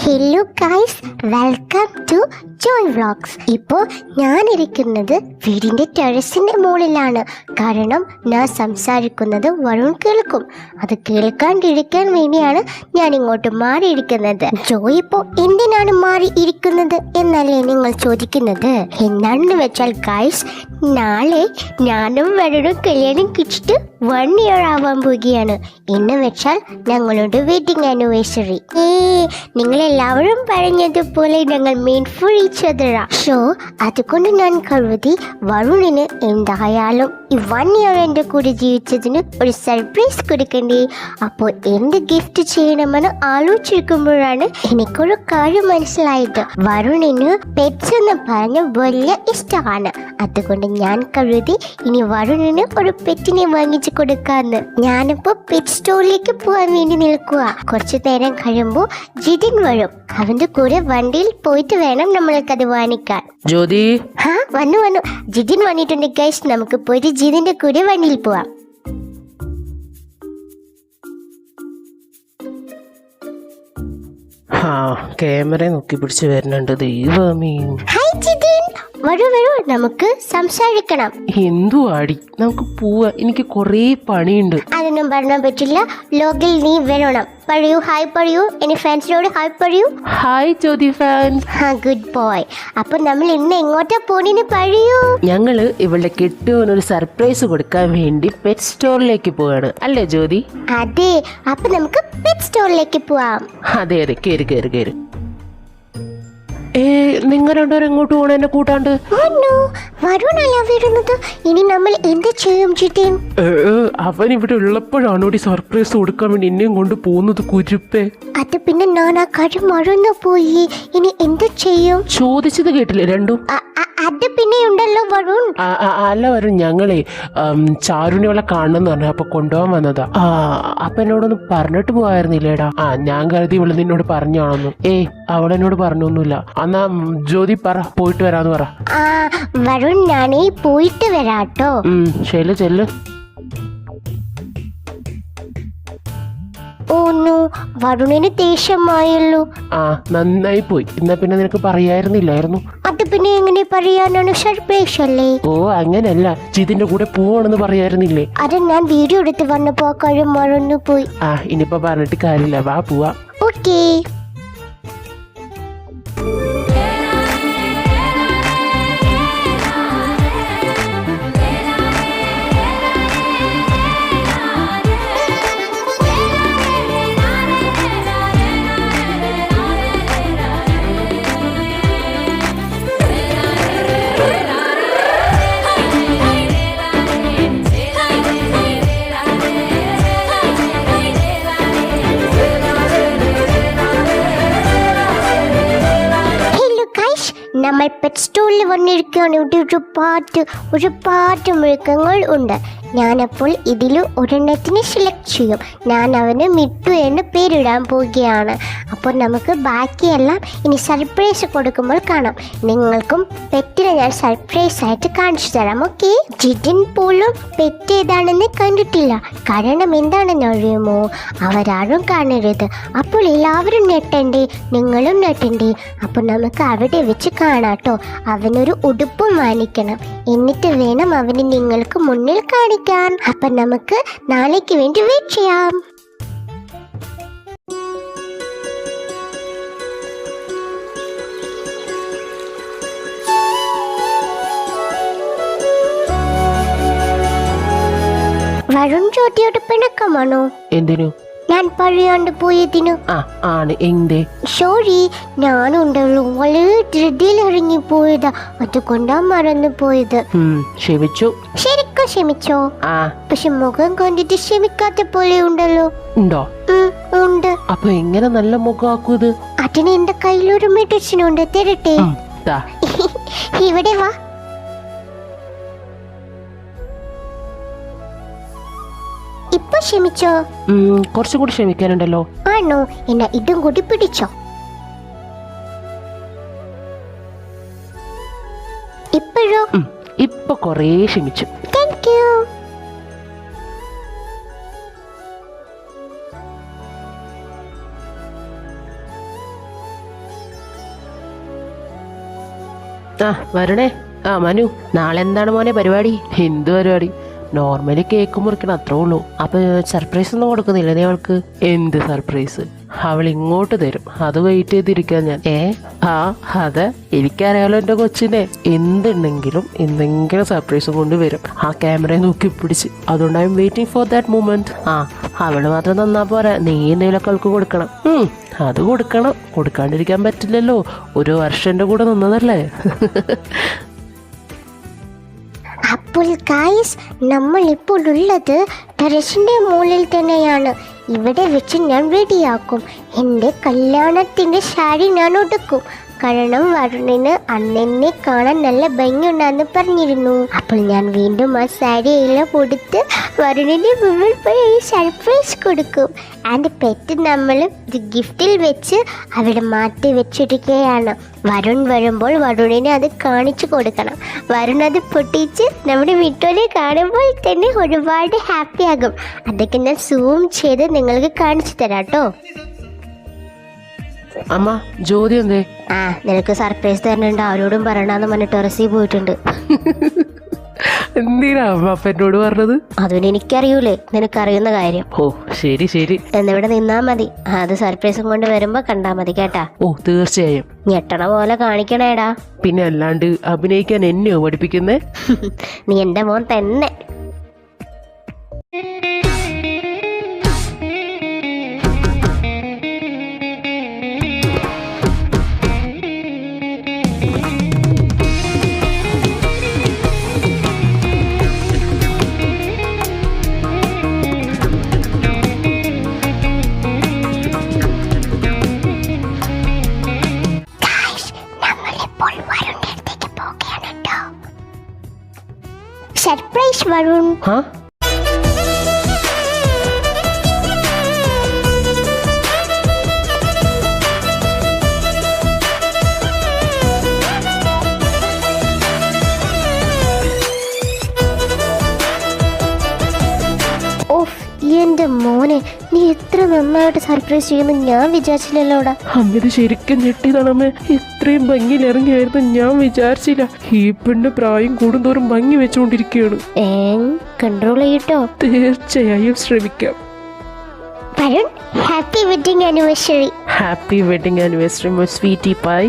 Hello guys, welcome to Joy vlogs. ഇപ്പോൾ ഞാനിരിക്കുന്നത് വീടിൻ്റെ ടെറസിൻ്റെ മുകളിലാണ്. കാരണം ഞാൻ സംസാരിക്കുന്നത് വരുൺ കേൾക്കും. അത് കേൾക്കാണ്ടിരിക്കാൻ വേണ്ടിയാണ് ഞാൻ ഇങ്ങോട്ട് മാറിയിരിക്കുന്നത്. ജോയ് ഇപ്പോൾ എന്തിനാണ് മാറിയിരിക്കുന്നത് എന്നല്ലേ നിങ്ങൾ ചോദിക്കുന്നത്? എന്താണെന്ന് വെച്ചാൽ ഗൈസ്, നാളെ ഞാനും വരുണും കല്യാണം കഴിച്ചിട്ട് 1 year ആവാൻ പോവുകയാണ്. എന്ന് വെച്ചാൽ ഞങ്ങളുടെ വെഡിങ് ആനിവേഴ്സറി. നിങ്ങളെല്ലാവരും പറഞ്ഞതുപോലെ ഞങ്ങൾ മെയിൻ ഫോർ ഈച്ച് അതറാ. സോ അതുകൊണ്ട് ഞാൻ കരുതി വരുണിന് എന്തായാലും ഈ 1 year എൻ്റെ കൂടെ ജീവിച്ചതിന് ഒരു സർപ്രൈസ് കൊടുക്കണ്ടേ. അപ്പോൾ എന്ത് ഗിഫ്റ്റ് ചെയ്യണമെന്ന് ആലോചിക്കുമ്പോഴാണ് എനിക്കൊരു കാര്യം മനസ്സിലായത്. വരുണിന് പെറ്റ്സ് എന്ന് പറഞ്ഞ വലിയ ഇഷ്ടമാണ്. അതുകൊണ്ട് ഞാൻ കരുതി ഇനി വരുണിന് ഒരു പെറ്റിനെ വാങ്ങിച്ചു കൊടുക്കാന്ന്. ഞാനിപ്പോ പെറ്റ് സ്റ്റോറിലേക്ക് പോകാൻ വേണ്ടി നിൽക്കുക. കുറച്ചു നേരം കഴിയുമ്പോൾ ജിതിൻ വരും. അവന്റെ കൂടെ വണ്ടിയിൽ പോയിട്ട് വേണം നമ്മൾക്കത് വാങ്ങിക്കാൻ. ജ്യോതി, വന്നു ജിതിൻ വന്നിട്ടുണ്ട് ഗൈസ്. നമുക്ക് പോയിട്ട് ജിതിന്റെ കൂടെ വണ്ടിയിൽ പോവാം. ക്യാമറ നോക്കി പിടിച്ച് വരുന്നുണ്ട്. ദൈവമേ, ഹായ് ജിതിൻ, വരൂ നമുക്ക് സംസാരിക്കണം. എന്തു ആടി, നമുക്ക് പോവാ. എനിക്ക് കൊറേ പണിയുണ്ട്. അതൊന്നും പറഞ്ഞാൻ പറ്റില്ല. ലോഗിൽ നീ വരണം. പറയൂ, ഹായ് പറയൂ. എന്റെ ഫാൻസിനോട് ഹായ് പറയൂ. Hi Jyothi fans. Good boy. അപ്പൊ നമ്മൾ ഇന്ന് എങ്ങോട്ടാ പോണെന്ന് പറയൂ. ഞങ്ങള് ഇവളുടെ കെട്ടുവിനൊരു സർപ്രൈസ് കൊടുക്കാൻ വേണ്ടി പെറ്റ് സ്റ്റോറിലേക്ക് പോവാണ്, അല്ലേ ജ്യോതി? അതെ, അപ്പൊ നമുക്ക് പെറ്റ് സ്റ്റോറിലേക്ക് പോവാം. അതെ കേറി നിങ്ങൾ രണ്ടുപേരും എങ്ങോട്ട് പോകണം എന്നെ കൂട്ടാണ്ട്? വരുണല്ല വരുന്നത്. ഇനി നമ്മൾ എന്ത് ചെയ്യും ജിതിൻ? അവൻ ഇവിടെ ഉള്ളപ്പോഴാണോ സർപ്രൈസ് കൊടുക്കാൻ വേണ്ടി എന്നെയും കൊണ്ട് പോകുന്നത് കുരുപ്പേ? അത് പിന്നെ ഞാൻ ആ കാര്യം മറന്നു പോയി. ഇനി എന്ത് ചെയ്യും? ചോദിച്ചത് കേട്ടില്ലേ രണ്ടും? അത് പിന്നെ ഉണ്ടല്ലോ വരുൺ. അല്ല വരുൺ, ഞങ്ങളെ ചാരുണി അവളെ കാണണമെന്ന് പറഞ്ഞു. അപ്പൊ കൊണ്ടുപോകാൻ വന്നതാ. അപ്പൊ എന്നോടൊന്ന് പറഞ്ഞിട്ട് പോകായിരുന്നില്ലേടാ? ഞാൻ കരുതി ഇവള് നിന്നോട് പറഞ്ഞാണെന്നു. അവളെന്നോട് പറഞ്ഞൊന്നുമില്ല. എന്നാ ജ്യോതി പറ, പോയിട്ട് വരാന്ന് പറ. വരുൺ, ഞാനേ പോയിട്ട് വരാട്ടോ. ചെല്ല്. വരുണിന് ദേഷ്യമായല്ലോ. നന്നായി പോയി. എന്നാ പിന്നെ നിനക്ക് പറയായിരുന്നില്ലായിരുന്നു? അത് പിന്നെ എങ്ങനെ പറയാനാണ്? സർപ്രൈസ് അല്ലേ. അങ്ങനല്ല, ജിതിന്റെ കൂടെ പോവാണെന്ന് പറയായിരുന്നില്ലേ? അത് ഞാൻ വീഡിയോ എടുത്ത് വന്നപ്പോ കാര്യം മറന്നു പോയി. ഇനിയിപ്പോ പറഞ്ഞിട്ട് കാര്യമില്ല, വാ പോവാ. ഓക്കേ. നമ്മൾ പെറ്റ് സ്റ്റോറിൽ വന്നിരിക്കുകയാണ്. ഇവിടെ ഒരുപാട് മൃഗങ്ങൾ ഉണ്ട്. ഞാനപ്പോൾ ഇതിൽ ഒരെണ്ണത്തിന് സെലക്ട് ചെയ്യും. ഞാൻ അവന് മിട്ടു എന്ന് പേരിടാൻ പോവുകയാണ്. അപ്പോൾ നമുക്ക് ബാക്കിയെല്ലാം ഇനി സർപ്രൈസ് കൊടുക്കുമ്പോൾ കാണാം. നിങ്ങൾക്കും പെറ്റിനെ ഞാൻ സർപ്രൈസ് ആയിട്ട് കാണിച്ചു തരാം. ഓക്കെ? ജിതിൻ പോലും പെറ്റ് ഏതാണെന്ന് കണ്ടിട്ടില്ല. കാരണം എന്താണെന്ന് അറിയുമോ? അവരാരും കാണരുത്. അപ്പോൾ എല്ലാവരും ഞെട്ടണ്ടേ, നിങ്ങളും ഞെട്ടണ്ടേ. അപ്പോൾ നമുക്ക് അവിടെ വെച്ച് കാണാട്ടോ. അവനൊരു ഉടുപ്പും വാങ്ങിക്കണം. എന്നിട്ട് വേണം അവന് നിങ്ങൾക്ക് മുന്നിൽ കാണിക്കാൻ. അപ്പൊ നമുക്ക് നാളേക്ക് വേണ്ടി വെയിറ്റ് ചെയ്യാം. വരുൺ ജ്യോതിയോട് പിണക്കമാണോ? എന്തിനു? ഞാൻ പറയാണ്ട് പോയതിനു. ആണ്. എന്തേ? സോറി, ഞാനുണ്ടല്ലോ വളരെ ധൃതിയിൽ ഇറങ്ങിപ്പോയതാ. അതുകൊണ്ടാ മറന്നു പോയത്. ക്ഷമിച്ചു. ശരിക്കും ക്ഷമിച്ചോ? പക്ഷെ മുഖം കണ്ടിട്ട് ക്ഷമിക്കാത്ത പോലെ ഉണ്ടല്ലോ. ഉണ്ടോ? ഉണ്ട്. അപ്പൊ എങ്ങനെ നല്ല മുഖമാക്കൂത്? അതിന് എന്റെ കയ്യിലൊരു മെഡിസിനുണ്ട്, തരട്ടെ? ഇവിടെ വാ. ഇപ്പൊ ക്ഷമിച്ചോ? കുറച്ചും കൂടി ക്ഷമിക്കാനുണ്ടല്ലോ. ആണോ? എന്നാ ഇതും കൂടി പിടിച്ചോ. ഇപ്പോഴോ? ഇപ്പൊ കൊറേ ക്ഷമിച്ചു. Thank you. ആ വരണേ. ആ മനു, നാളെ എന്താണ് മോനെ പരിപാടി? എന്ത് പരിപാടി? നോർമലി കേക്ക് മുറിക്കണം, അത്രേ ഉള്ളൂ. അപ്പൊ സർപ്രൈസ് ഒന്നും കൊടുക്കുന്നില്ല നീ അവൾക്ക്? എന്ത് സർപ്രൈസ്? അവൾ ഇങ്ങോട്ട് തരും, അത് വെയിറ്റ് ചെയ്തിരിക്കാൻ ഞാൻ. ആ അതെ, എനിക്കറിയാലോ എൻ്റെ കൊച്ചിനെ. എന്തുണ്ടെങ്കിലും എന്തെങ്കിലും സർപ്രൈസ് കൊണ്ട് വരും. ആ ക്യാമറയെ നോക്കി പിടിച്ച്. അതുകൊണ്ട് I M waiting for that moment. ആ അവള് മാത്രം തന്നാ പോരാ, നീ എന്തെങ്കിലുമൊക്കെ അവൾക്ക് കൊടുക്കണം. അത് കൊടുക്കണം, കൊടുക്കാണ്ടിരിക്കാൻ പറ്റില്ലല്ലോ. ഒരു വർഷം എൻ്റെ കൂടെ നിന്നതല്ലേ. അപ്പോൾ ഗായ്സ്, നമ്മൾ ഇപ്പോൾ ഉള്ളത് ടെറസിന്റെ മുകളിൽ തന്നെയാണ്. ഇവിടെ വെച്ച് ഞാൻ റെഡിയാക്കും. എൻ്റെ കല്യാണത്തിൻ്റെ സാരി ഞാൻ ഒടുക്കും. കാരണം വരുണിന് അന്നെന്നെ കാണാൻ നല്ല ഭംഗിയുണ്ടെന്ന് പറഞ്ഞിരുന്നു. അപ്പോൾ ഞാൻ വീണ്ടും ആ സാരി എല്ലാം കൊടുത്ത് വരുണിന് മുമ്പിൽ പോയി ഒരു സർപ്രൈസ് കൊടുക്കും. ആൻഡ് പെറ്റ് നമ്മൾ ഇത് ഗിഫ്റ്റിൽ വെച്ച് അവിടെ മാറ്റി വെച്ചിരിക്കുകയാണ്. വരുൺ വരുമ്പോൾ വരുണിനെ അത് കാണിച്ചു കൊടുക്കണം. വരുൺ അത് പൊട്ടിച്ച് നമ്മുടെ വീട്ടിലെ കാണുമ്പോൾ തന്നെ ഒരുപാട് ഹാപ്പി ആകും. അതൊക്കെ ഞാൻ സൂം ചെയ്ത് നിങ്ങൾക്ക് കാണിച്ചു തരാം കേട്ടോ. അമ്മ, ജ്യോതി എന്തേ? നിനക്ക് സർപ്രൈസ് തരുന്നുണ്ട്, ആരോടും പറയണമെന്ന് പറഞ്ഞ് ടെറസിൽ പോയിട്ടുണ്ട്. എന്തിനാ അമ്മ അപ്പ എന്നോട് പറഞ്ഞത്? അതുകൊണ്ട് എനിക്കറിയൂലേ, നിനക്കറിയുന്ന കാര്യം. ഓ ശരി ശരി, എന്നിവിടെ നിന്നാ മതി. അത് സർപ്രൈസും കൊണ്ട് വരുമ്പോ കണ്ടാ മതി കേട്ടാ. ഓ തീർച്ചയായും. ഞെട്ടണ പോലെ കാണിക്കണേടാ. പിന്നെ അല്ലാണ്ട് അഭിനയിക്കാൻ എന്നെയോ പഠിപ്പിക്കുന്നേ? നീ എന്റെ മോൻ തന്നെ. സർപ്രൈസ് വരുൺ. എന്റെ മോനെ, നീ എത്ര നന്നായിട്ട് സർപ്രൈസ് ചെയ്യുന്നു ഞാൻ വിചാരിച്ചില്ലല്ലോടാ. അമ്മത് ശരിക്കും ഞെട്ടിയതാണമ്മേ. ഇത്രയും ഭംഗിയിൽ ഇറങ്ങിയായിരുന്നു ഞാൻ വിചാരിച്ചില്ല. ഈ പെണ്ണ് പ്രായം കൂടുന്തോറും ഭംഗി വെച്ചുകൊണ്ടിരിക്കുകയാണ്. കൺട്രോൾ ചെയ്യട്ടോ. തീർച്ചയായും ശ്രമിക്കാം. Varun, happy wedding anniversary. Happy wedding anniversary my sweetie pie.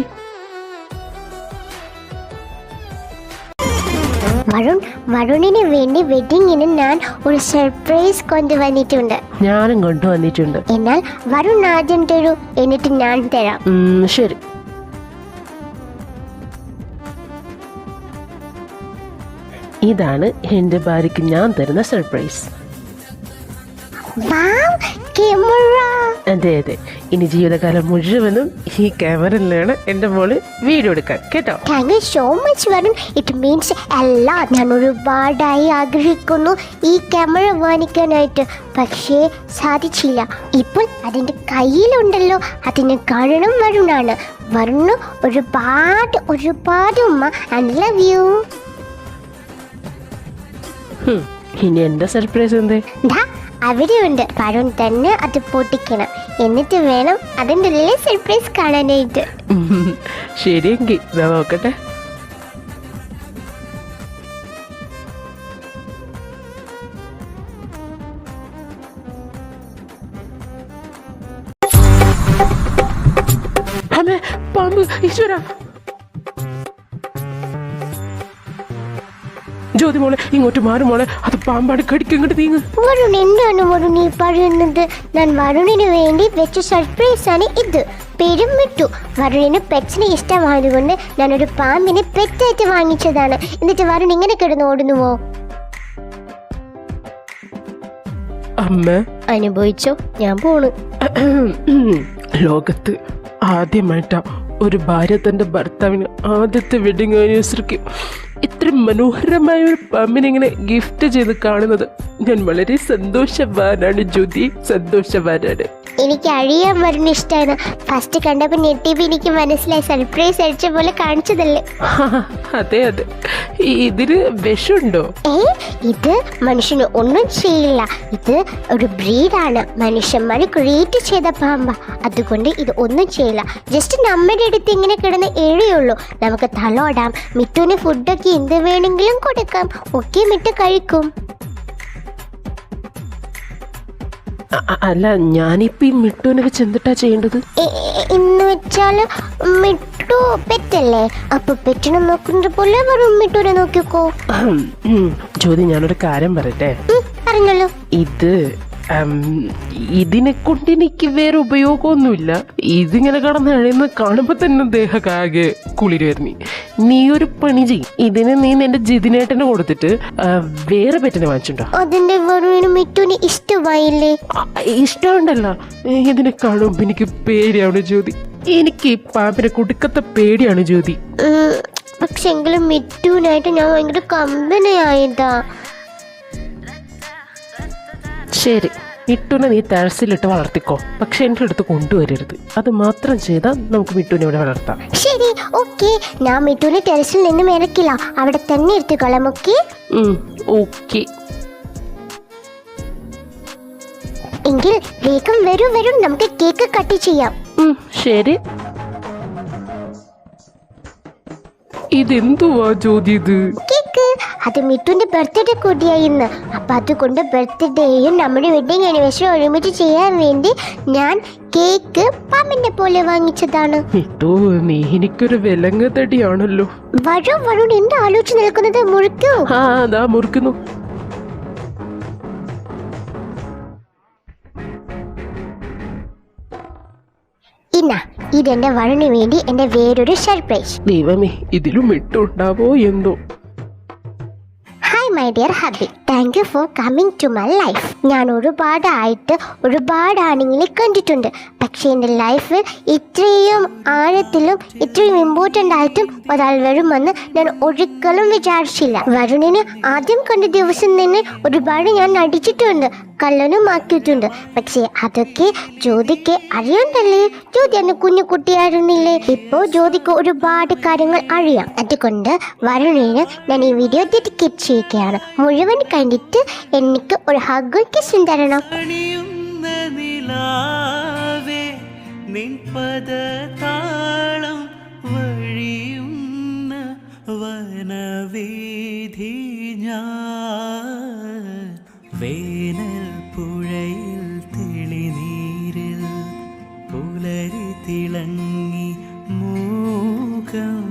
വരുണിന് വേണ്ടി വെഡിങ്ങിന് ഞാൻ ഒരു സർപ്രൈസ് കൊണ്ടുവന്നിട്ടുണ്ട്. ഞാനും കൊണ്ടുവന്നിട്ടുണ്ട്. എന്നാൽ വരുൺ ആദ്യം തരൂ, എന്നിട്ട് ഞാൻ തരാം. ശരി. ഇതാണ് എന്റെ ഭാര്യയ്ക്ക് ഞാൻ തരുന്ന സർപ്രൈസ്. അതെ അതെ, ഇനി ജീവിതകാലം മുഴുവനും ഈ ക്യാമറയിലാണ് എന്റെ മോള് വീഡിയോ എടുക്കാൻ കേട്ടോ. Thank you so much Varun. It means എല്ലാം. ഞാൻ ഒരുപാടായി ആഗ്രഹിക്കുന്നു ഈ ക്യാമറ വാങ്ങിക്കാനായിട്ട്, പക്ഷേ സാധിച്ചില്ല. ഇപ്പോൾ അതിൻ്റെ കയ്യിലുണ്ടല്ലോ, അതിന് കാരണം വരുണാണ്. വരുണ് ഒരുപാട് ഒരുപാട് ഉമ്മ. I love you. ഇനി എന്റെ സർപ്രൈസ് എന്തേ? അവിടെയുണ്ട്. വരുൺ തന്നെ അത് പൊട്ടിക്കണം, എന്നിട്ട് വേണം അതിൻ്റെ ഉള്ളിലെ സർപ്രൈസ് കാണാനായിട്ട്. ശരിയെങ്കിൽ നോക്കട്ടെ. അമ്മേ, പാമ്പ്! ഈശ്വര! ജ്യോതി മോളെ, ഇങ്ങോട്ട് മാറും മോളെ, അത് പാമ്പാട് കടിക്കും. ഇങ്ങോട്ട് നീങ്ങ്. വരുൺ, എന്താണ് വരുൺ ഈ പറയുന്നത്? ഞാൻ വരുണിന് വേണ്ടി വെച്ച സർപ്രൈസ് ആണ് ഇത്. പേരും വിട്ടു. വരുണിന് പെറ്റ്സിനെ ഇഷ്ടമായതുകൊണ്ട് ഞാനൊരു പാമ്പിനെ പെറ്റായിട്ട് വാങ്ങിച്ചതാണ്. എന്നിട്ട് വരുൺ ഇങ്ങനെ കിടന്ന് ഓടുന്നുവോ? അമ്മ അനുഭവിച്ചോ, ഞാൻ പോണു. ലോകത്ത് ആദ്യമായിട്ടാ ഒരു ഭാര്യ തന്റെ ഭർത്താവിന് ആദ്യത്തെ വെഡിങ് ആനിവേഴ്സറിക്ക് ഇത്ര മനോഹരമായ ഒരു പാമ്പിനെ ഇങ്ങനെ ഗിഫ്റ്റ് ചെയ്ത് കാണുന്നത്. ഞാൻ വളരെ സന്തോഷവാനാണ് ജ്യോതി, സന്തോഷവാനാണ്. എനിക്ക് അഴിയാൻ വരുന്ന ഇഷ്ടമാണ്. ഫസ്റ്റ് കണ്ടപ്പോൾ ഞെട്ടിയപ്പോൾ എനിക്ക് മനസ്സിലായി സർപ്രൈസ് അടിച്ച പോലെ കാണിച്ചതല്ലേ. അതെ അതെ, ഇതിന് വിഷമുണ്ടോ? ഇത് മനുഷ്യന് ഒന്നും ചെയ്യില്ല. ഇത് ഒരു ബ്രീഡാണ്, മനുഷ്യന്മാർ ക്രിയേറ്റ് ചെയ്ത പാമ്പ. അതുകൊണ്ട് ഇത് ഒന്നും ചെയ്യില്ല. ജസ്റ്റ് നമ്മുടെ അടുത്ത് ഇങ്ങനെ കിടന്ന് എഴുയുള്ളൂ. നമുക്ക് തലോടാം, മിട്ടുവിന് ഫുഡൊക്കെ എന്ത് വേണമെങ്കിലും കൊടുക്കാം. ഒക്കെ മിട്ടു കഴിക്കും. അല്ല, ഞാനിപ്പോ ഈ മിട്ടുവിനെ വെച്ച് എന്തിട്ടാ ചെയ്യേണ്ടത്? എന്ന് വെച്ചാല് മിട്ടു പെറ്റല്ലേ, അപ്പൊ പെറ്റിനെ നോക്കുന്ന പോലെ വെറും മിട്ടുവിനെ നോക്കിക്കോ. ജ്യോതി, ഞാനൊരു കാര്യം പറയട്ടെ? പറഞ്ഞല്ലോ. ഇതിനെ കൊണ്ട് എനിക്ക് വേറെ ഉപയോഗമൊന്നുമില്ല. ഇതിങ്ങനെ കടന്ന് എഴുന്ന് കാണുമ്പോ തന്നെ ദേഹക്കാകെ കുളിര് വരുന്നു. നീ ഒരു പണി ചെയ്യും, ഇതിനെ നീ നിന്റെ ജിതിനേട്ടന് കൊടുത്തിട്ട് വേറെ പെറ്റിനെ വാങ്ങിച്ചിട്ടുണ്ടോ? അതിന്റെ വെറും മിട്ടുവിന് ഇഷ്ടമായില്ലേ? ഇഷ്ടമുണ്ടല്ലോ. ഇതിനെ കാണുമ്പോ എനിക്ക് പേടിയാണ് ജ്യോതി. എനിക്ക് ഈ പാമ്പിനെ കൊടുക്കത്തെ പേടിയാണ് ജ്യോതി. പക്ഷെ എങ്കിലും മിട്ടുവിനായിട്ട് ഞാൻ ഭയങ്കര കമ്പനിയായതാ. ശരി, മിട്ടുവിനെ നീ ടെറസിലിട്ട് വളർത്തിക്കോ, പക്ഷെ എൻ്റെ അടുത്ത് കൊണ്ടുവരരുത്. അത് മാത്രം ചെയ്താൽ നമുക്ക് മിട്ടുവിനെ ഇവിടെ വളർത്താം. ശരി, ഓക്കെ. ഞാൻ മിട്ടുവിനെ ടെറസിൽ നിന്നും ഇറക്കില്ല, അവിടെ തന്നെ എടുത്തുകൊള്ളാം. Okay okay. എങ്കിൽ വേഗം വരും, നമുക്ക് കേക്ക് കട്ട് ചെയ്യാം. ശരി. ഇതെന്തുവാ ജ്യോതി ഇത്? കേക്ക്. അത് മിട്ടുവിന്റെ ബർത്ത്ഡേ കൂടിയായി ഇന്ന്. അപ്പൊ അതുകൊണ്ട് ബർത്ത്ഡേയും നമ്മുടെ വെഡിങ് ആനിവേഴ്സറി ഒരുമിച്ച് ചെയ്യാൻ വേണ്ടി ഞാൻ കേക്ക് പാമ്പിനെ പോലെ വാങ്ങിച്ചതാണ്. മിട്ടു, നീ എനിക്കൊരു വിലങ്ങതടിയാണല്ലോ. വരും എന്റെ ആലോചിച്ച് നിൽക്കുന്നത് മുറിക്കൂ. അതാ മുറിക്കുന്നു. ഇതെന്റെ വരുണിന് വേണ്ടി എന്റെ വേറൊരു സർപ്രൈസ്. ദൈവമേ, ഇതിലും മിട്ടുണ്ടാവോ എന്തോ. Hi my dear hubby, thank you for coming to my life. ഞാൻ ഒരുപാട് ആണുങ്ങളെ കണ്ടിട്ടുണ്ട്. പക്ഷേ എൻ്റെ ലൈഫിൽ ഇത്രയും ആഴത്തിലും ഇത്രയും ഇമ്പോർട്ടൻ്റ് ആയിട്ടും ഒരാൾ വരുമെന്ന് ഞാൻ ഒരിക്കലും വിചാരിച്ചില്ല. വരുണിനെ ആദ്യം കണ്ട ദിവസം തന്നെ ഒരുപാട് ഞാൻ നടിച്ചിട്ടുണ്ട്, കള്ളനും ആക്കിയിട്ടുണ്ട്. പക്ഷേ അതൊക്കെ ജ്യോതിക്ക് അറിയണ്ടല്ലേ. ജ്യോതി അന്ന് കുഞ്ഞു കുട്ടിയായിരുന്നില്ലേ. ഇപ്പോൾ ജ്യോതിക്ക് ഒരുപാട് കാര്യങ്ങൾ അറിയാം. അതുകൊണ്ട് വരുണിന് ഞാൻ ഈ വീഡിയോ ഡെഡിക്കേറ്റ് ചെയ്യുകയാണ്. മുഴുവൻ കണ്ടിട്ട് എനിക്ക് ഒരു ഹഗ്ഗും കിസ്സും തരണം. വേനൽ പുഴയിൽ തെളിനീരിൽ പുലരി തിളങ്ങി മൂകം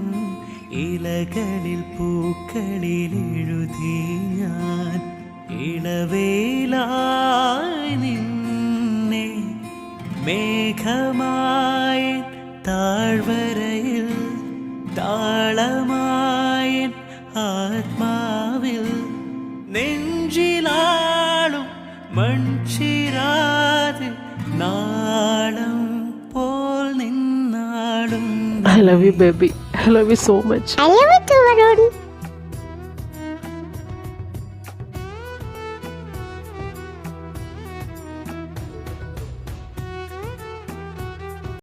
ഇലകളിൽ പൂക്കളിൽ എഴുതി ഞാൻ ഇളവേലായി നിന്നെ മേഘമായി താഴ്വരയിൽ താളമായി ആത്മാവിൽ നെഞ്ചിലാളും മൺചിരാത് നാളം പോൽ നിന്നാളും. I love you baby, I love you so much. I love you too, Varun.